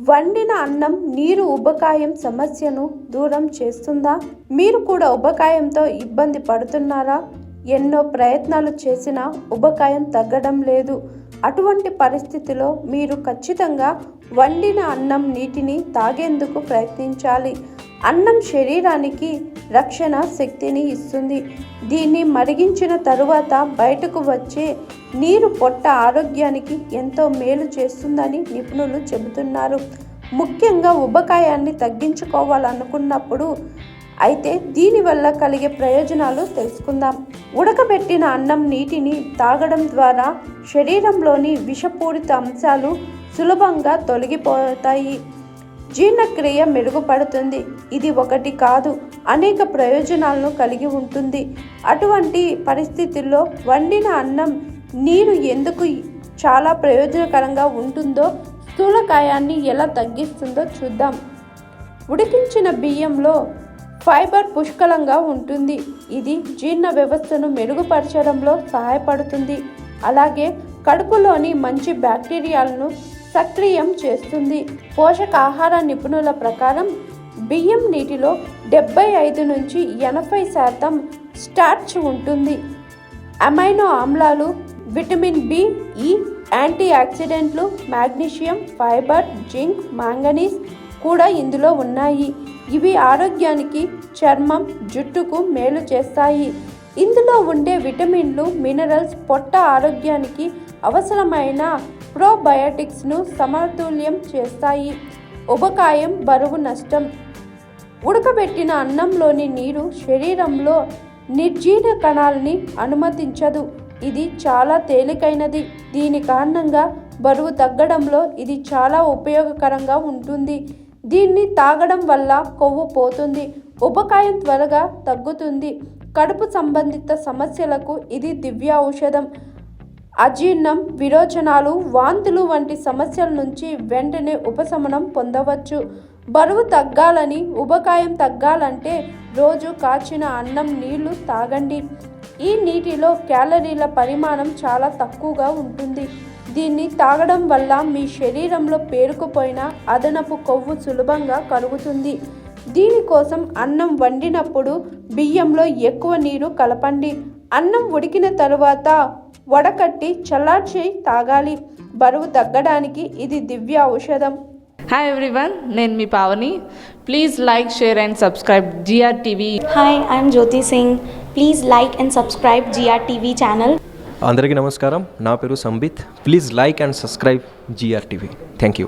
వండిన అన్నం నీరు ఉబకాయం సమస్యను దూరం చేస్తుందా? మీరు కూడా ఉబకాయంతో ఇబ్బంది పడుతున్నారా? ఎన్నో ప్రయత్నాలు చేసినా ఉబకాయం తగ్గడం లేదు. అటువంటి పరిస్థితిలో మీరు ఖచ్చితంగా వండిన అన్నం నీటిని తాగేందుకు ప్రయత్నించాలి. అన్నం శరీరానికి రక్షణ శక్తిని ఇస్తుంది. దీన్ని మరిగించిన తరువాత బయటకు వచ్చే నీరు పొట్ట ఆరోగ్యానికి ఎంతో మేలు చేస్తుందని నిపుణులు చెబుతున్నారు. ముఖ్యంగా ఉబకాయాన్ని తగ్గించుకోవాలనుకున్నప్పుడు అయితే దీనివల్ల కలిగే ప్రయోజనాలు తెలుసుకుందాం. ఉడకబెట్టిన అన్నం నీటిని తాగడం ద్వారా శరీరంలోని విషపూరిత అంశాలు సులభంగా తొలగిపోతాయి. జీర్ణక్రియ మెరుగుపడుతుంది. ఇది ఒకటి కాదు, అనేక ప్రయోజనాలను కలిగి ఉంటుంది. అటువంటి పరిస్థితుల్లో వండిన అన్నం నీరు ఎందుకు చాలా ప్రయోజనకరంగా ఉంటుందో, స్థూలకాయాన్ని ఎలా తగ్గిస్తుందో చూద్దాం. ఉడికించిన బియ్యంలో ఫైబర్ పుష్కలంగా ఉంటుంది. ఇది జీర్ణ వ్యవస్థను మెరుగుపరచడంలో సహాయపడుతుంది. అలాగే కడుపులోని మంచి బ్యాక్టీరియాలను సక్రియం చేస్తుంది. పోషకాహార నిపుణుల ప్రకారం బియ్యం నీటిలో 75 నుంచి 80% స్టార్చ్ ఉంటుంది. అమైనో ఆమ్లాలు, విటమిన్ బి, ఈ, యాంటీ ఆక్సిడెంట్లు, మాగ్నీషియం, ఫైబర్, జింక్, మాంగనీస్ కూడా ఇందులో ఉన్నాయి. ఇవి ఆరోగ్యానికి, చర్మం, జుట్టుకు మేలు చేస్తాయి. ఇందులో ఉండే విటమిన్లు, మినరల్స్ పొట్ట ఆరోగ్యానికి అవసరమైన ప్రోబయోటిక్స్ను సమతుల్యం చేస్తాయి. ఉబకాయం, బరువు నష్టం. ఉడకబెట్టిన అన్నంలోని నీరు శరీరంలో నిర్జీవ కణాలని అనుమతించదు. ఇది చాలా తేలికైనది. దీని కారణంగా బరువు తగ్గడంలో ఇది చాలా ఉపయోగకరంగా ఉంటుంది. దీన్ని తాగడం వల్ల కొవ్వు పోతుంది. ఉబకాయం త్వరగా తగ్గుతుంది. కడుపు సంబంధిత సమస్యలకు ఇది దివ్య ఔషధం. అజీర్ణం, విరోచనాలు, వాంతులు వంటి సమస్యల నుంచి వెంటనే ఉపశమనం పొందవచ్చు. బరువు తగ్గాలని, ఉబకాయం తగ్గాలంటే రోజు కాచిన అన్నం నీళ్లు తాగండి. ఈ నీటిలో క్యాలరీల పరిమాణం చాలా తక్కువగా ఉంటుంది. దీన్ని తాగడం వల్ల మీ శరీరంలో పేరుకుపోయిన అదనపు కొవ్వు సులభంగా కరుగుతుంది. దీనికోసం అన్నం వండినప్పుడు బియ్యంలో ఎక్కువ నీరు కలపండి. అన్నం ఉడికిన తరువాత వడకట్టి చల్లార్చి తాగాలి. బరువు తగ్గడానికి ఇది దివ్య ఔషధం. హాయ్ ఎవ్రీవన్, నేను మీ Pavani. Please like, share and subscribe GRTV. Hi, I'm Jyoti Singh. Please like and subscribe GRTV channel. అందరికీ నమస్కారం. నా పేరు Sambit. Please like and subscribe GRTV. Thank you.